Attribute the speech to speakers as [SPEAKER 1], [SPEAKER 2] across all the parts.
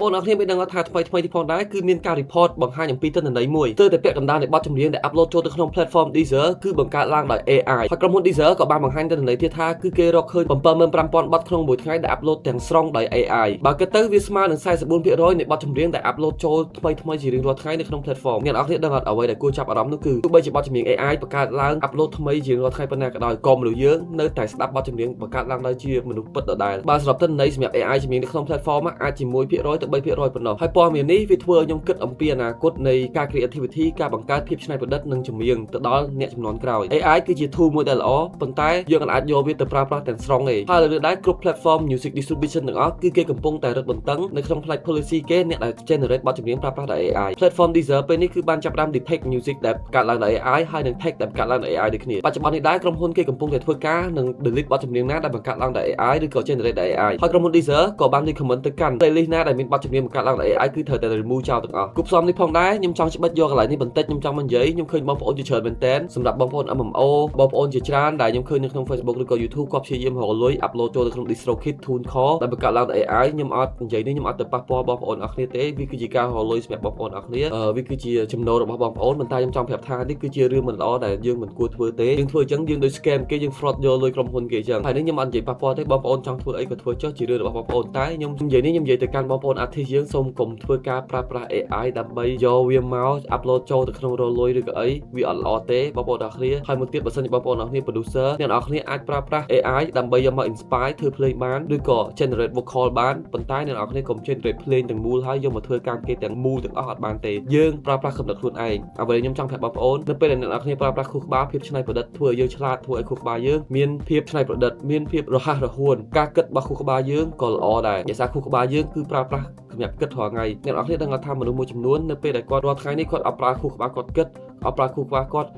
[SPEAKER 1] ប្អូនអរគ្នាមានដឹងថាថ្មីទីផងដែរគឺមានការ report បង្ហាញអំពីទិន្នន័យមួយទៅតែពាក់កណ្ដាលនៃបទចម្រៀងដែល upload ចូលទៅក្នុង platform Deezer គឺបង្កើតឡើងដោយ AI ហើយក្រុមហ៊ុន Deezer ក៏បានបង្ហាញទិន្នន័យទៀតថាគឺគេរកឃើញ 75000 បទក្នុងមួយថ្ងៃដែល upload ទាំងស្រុងដោយ AI បើគិតទៅវាស្មើនឹង 44% នៃបទចម្រៀងដែល upload ចូលថ្មីជារៀងរាល់ថ្ងៃនៅក្នុង platform អ្នកនរគ្នាដឹងអត់អ្វីដែលគួរចាប់អារម្មណ៍នោះគឺទោះបីជាបទចម្រៀង AI បង្កើតឡើង upload ថ្មីជារៀងរាល់ថ្ងៃប៉ុណ្ណាក៏ដោយក៏មនុស្សយើងនៅតែស្ដាប់បទចម្រៀងបង្កើតឡើងដោយជាមនុស្សពិតដដែលបើសម្រាប់ទិន្នន័យសម្រាប់ AI ចម្រៀងនៅក្នុង platform អាចជា 1% ទៅ 3% ប៉ុណ្ណោះហើយព័ត៌មាននេះវាធ្វើឲ្យខ្ញុំគិតអំពីអនាគតនៃការ creativity ការបង្កើតភាពច្នៃប្រឌិតនិងចម្រៀងទៅដល់អ្នកជំនាន់ក្រោយ AI គឺជា tool មួយដែលល្អប៉ុន្តែយើងអាចយកវាទៅប្រើប្រាស់ទាំងស្រុងទេហើយលើដែរគ្រប់ platform music distribution ទាំងអស់គឺគេកំពុងតែរឹតបន្តឹងនៅក្នុងផ្នែក policy គេអ្នកដែល generate បទចម្រៀងប្រើប្រាស់ដោយ AI platform Deezer ពេលនេះគឺបានចាប់ផ្ដើម detect music ដែលបង្កើតឡើងដោយ AI ហើយនិង text ដែលបង្កើតឡើងដោយ AI ដូចគ្នាបច្ចុប្បន្ននេះដែរក្រុមហ៊ុនគេកំពុងតែធ្វើការនិង delete បទចម្រៀងណាដែលបង្កើតឡើងដោយ AI ឬក៏ generate ដោយ AI ហើយក្រុមហ៊ុន Deezer ក៏បាន recommend ទៅកាន់ playlist ណាដែលមានបទចម្រៀងបង្កើតឡើងដោយ AI គឺត្រូវតែ remove ចោលទាំងអស់គូផ្សំនេះផងដែរខ្ញុំចង់ច្បិតយកកន្លែងនេះបន្តិចខ្ញុំចង់និយាយខ្ញុំឃើញបងប្អូនជាច្រើនមែនតើសម្រាប់បងប្អូន MMO បងប្អូនជាច្រើនដែលខ្ញុំឃើញនៅក្នុង Facebook ឬក៏ YouTube គាត់ព្យាយាមរកលុយ upload ចូលទៅក្នុង DistroKid TuneCore ដែលបង្កើតឡើងដោយ AI ខ្ញុំអត់និយាយនេះខ្ញុំអត់ទៅប៉ះពាល់បងប្អូនអរគ្នាទេវាគឺជាការរកលុយសម្រាប់បងប្អូនអរគ្នាវាគឺជាចំណូលរបស់បងប្អូនប៉ុន្តែខ្ញុំចង់ប្រាប់ថានេះគឺជារឿងមិនល្អដែលយើងមិនគួរធ្វើទេយើងធ្វើអញ្ចឹងយើងដូច scam គេយើង fraud យកលុយក្រុមហ៊ុនគេអញ្ចឹងហើយនេះខ្ញុំអត់និយាយប៉ះពាល់ទេបងប្អូនចង់ធ្វើអីក៏ធ្វើចុះជារឿងរបស់បងប្អូនតែខ្ញុំនិយាយនេះខ្ញុំនិយាយទៅកាន់បងប្អូន artist យើងសូមកុំធ្វើការប្រើប្រាស់ AI ដើម្បីយកវាមក upload ចូលទៅក្នុងរលុយឬក៏អីវាអត់ល្អទេបងប្អូនអរគ្នាហើយមួយទៀតបើសិនជាបងប្អូនអរគ្នា producer អ្នកនរគ្នាអាចប្រើប្រាស់ AI ដើម្បីយកមក inspire ធ្វើភ្លេងបានឬក៏ generate vocal បានប៉ុន្តែអ្នកនរគ្នាកុំ generate ភ្លេងទាំងមូលហើយយកមកធ្វើការគេទាំងមូលទាំងអស់អត់បានទេយើងប្រើប្រាស់កំណត់ខ្លួនឯងអ្វីខ្ញុំចង់ប្រាប់បងប្អូននៅពេលដែលអ្នកនរគ្នាប្រើប្រាស់ខួរក្បាលភាពច្នៃប្រឌិតធ្វើឲ្យយើងឆ្លាតធ្វើឲ្យខួរក្បាលយើងមានភាពច្នៃប្រឌិតមានភាពរហ័សរហួនការគិតរបស់ខួរក្បាលយើងក៏ល្អដែរដោយសារខួរក្បាលយើងគឺប្រើប្រាស់សម្រាប់គិតរាល់ថ្ងៃអ្នកនរគ្នាដឹងថាមនុស្សមួយចំនួននៅពេលដែលគាត់រាល់ថ្ងៃនេះគាត់អត់ប្រើខួរក្បាលគាត់គិតអត់ប្រើខួរក្បាលគាត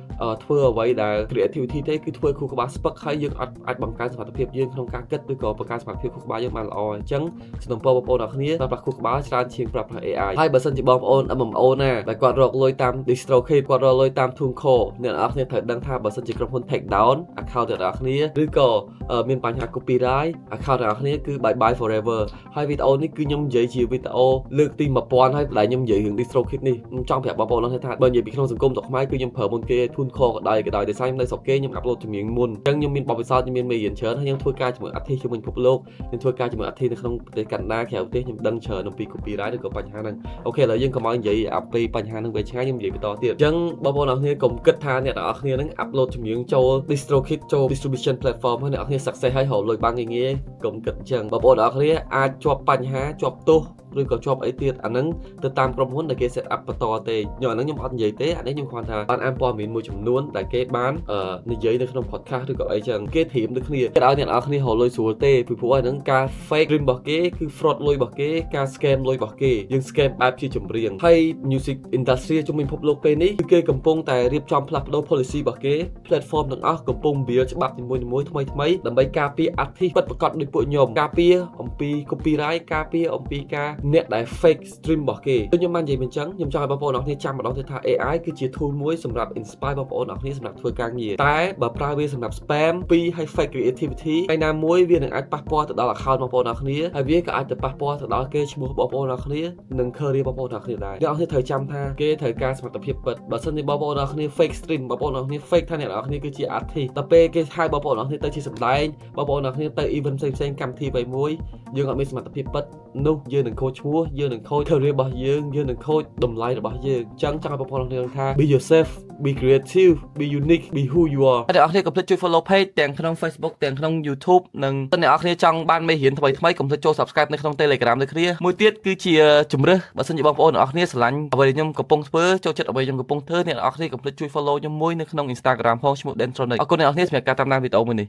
[SPEAKER 1] ់ធ្វើអ្វីដែល creativity ទេគឺធ្វើខួរក្បាលស្ពឹកហើយយើងអត់អាចបង្កើនសមត្ថភាពយើងក្នុងការគិតឬក៏បង្កើនសមត្ថភាពខួរក្បាលយើងបានល្អអញ្ចឹងសំណពរបងប្អូនអរគ្នាប្រើប្រាស់ខួរក្បាលច្រើនជាងប្រើប្រាស់ AI ហើយបើសិនជាបងប្អូន MMO ណាដែលគាត់រកលុយតាម DistroKid គាត់រកលុយតាម TuneCore អ្នកនរគ្នាត្រូវដឹងថាបើសិនជាក្រុមហ៊ុន take down account អ្នកនរគ្នាឬក៏មានបញ្ហា copyright account អ្នកនរគ្នាគឺ bye bye forever ហើយវីដេអូនេះគឺខ្ញុំនិយាយជាវីដេអូលើកទី1000ហើយដែលខ្ញុំនិយាយរឿង DistroKid នេះខ្ញុំចង់ប្រាប់បងប្អូនថាបើនិយាយពីក្នុងសង្គមស្រុកខ្មែរគឺខ្ញុំប្រើមុនគេ TuneCore ក៏ដោយដោយសារខ្ញុំនៅស្រុកគេខ្ញុំ upload ចម្រៀងមុនអញ្ចឹងខ្ញុំមានបទពិសោធន៍ខ្ញុំមានមេរៀនច្រើនហើយខ្ញុំធ្វើការជាមួយ artist ជាមួយពិភពលោកខ្ញុំធ្វើការជាមួយ artist នៅក្នុងប្រទេសកាណាដាក្រៅប្រទេសខ្ញុំដឹងច្រើនអំពី copyright ឬក៏បញ្ហាហ្នឹងអូខេឥឡូវយើងកុំឲ្យនិយាយអំពីបញ្ហាហ្នឹងវែងឆ្ងាយខ្ញុំនិយាយបន្តទៀតអញ្ចឹងបងប្អូនអរគ្នាកុំគិតថាអ្នកទាំងអស់គ្នាហ្នឹង upload ចម្រៀងចូល DistroKid ចូល distribution platform ហើយអ្នកនរគ្នា success ហើយរកលុយបានងាយៗកុំគិតអញ្ចឹងបងប្អូនអរគ្នាអាចជាប់បញ្ហាជាប់ទោសឬក៏ជាប់អីទៀតអាហ្នឹងទៅតាមក្រុមហ៊ុនដែលគេ set up បន្តទេខ្ញុំអាហ្នឹងខ្ញុំអត់និយាយទេអានេះខ្ញុំគ្រាន់ថាបានអានព័ត៌មានមួយចំនួនដែលគេបាននិយាយនៅក្នុង podcast ឬក៏អីចឹងគេធៀបដូចគ្នាគេឲ្យអ្នកនរគ្នារកលុយស្រួលទេពីព្រោះអាហ្នឹងការ fake dream របស់គេគឺ fraud លុយរបស់គេការ scam លុយរបស់គេយើង scam បែបជាចម្រៀងហើយ music industry ជុំវិញពិភពលោកពេលនេះគឺគេកំពុងតែរៀបចំផ្លាស់ប្ដូរ policy របស់គេ platform ទាំងអស់កំពុងវាច្បាប់នីមួយៗថ្មីដើម្បីការពារ artist ពិតប្រាកដដូចពួកខ្ញុំការពារអំពី copyright ការពារអំពីការអ្នកដែល fake stream របស់គេខ្ញុំបាននិយាយអញ្ចឹងខ្ញុំចង់ឲ្យបងប្អូនអរគ្នាចាំម្ដងទៀតថា AI គឺជា tool មួយសម្រាប់ inspire បងប្អូនអរគ្នាសម្រាប់ធ្វើការងារតែបើប្រើវាសម្រាប់ spam ពីឲ្យ fake creativity ហើយណាមួយវានឹងអាចប៉ះពាល់ទៅដល់ account បងប្អូនអរគ្នាហើយវាក៏អាចទៅប៉ះពាល់ទៅដល់គេឈ្មោះបងប្អូនអរគ្នានិង career បងប្អូនអរគ្នាដែរអ្នកអរគ្នាត្រូវចាំថាគេត្រូវការសមត្ថភាពពិតបើសិនជាបងប្អូនអរគ្នា fake stream បងប្អូនអរគ្នា fake ថាអ្នកអរគ្នាគឺជា artist ដល់ពេលគេហៅបងប្អូនអរគ្នាទៅជាសម្ដែងបងប្អូនអរគ្នាទៅ event ផ្សេងៗកម្មវិធីមួយយើងអត់មានសមត្ថភាពពិតនោះយើងនឹងខូចឈ្មោះយើងនឹងខូច career របស់យើងនឹងខូចតម្លៃរបស់យើងអញ្ចឹងចង់ឲ្យបងប្អូនអរគ្នាថា be yourself be creative be unique be who you are ហើយអ្នកនរគ្នាកុំភ្លេចជួយ follow page ទាំងក្នុង Facebook ទាំងក្នុង YouTube និងអ្នកនរគ្នាចង់បានមេរៀនថ្មីៗកុំភ្លេចចូល subscribe នៅក្នុង Telegram ដូចគ្នាមួយទៀតគឺជាជំរើសបើសិនជាបងប្អូនអ្នកនរគ្នាស្រឡាញ់អ្វីដែលខ្ញុំកំពុងធ្វើចូលចិត្តអ្វីខ្ញុំកំពុងធ្វើអ្នកនរគ្នាកុំភ្លេចជួយ follow ខ្ញុំមួយនៅក្នុង Instagram ផងឈ្មោះ Dentronic អរគុណអ្នកនរគ្នាសម្រាប់ការតាមដានវីដេអូមួយនេះ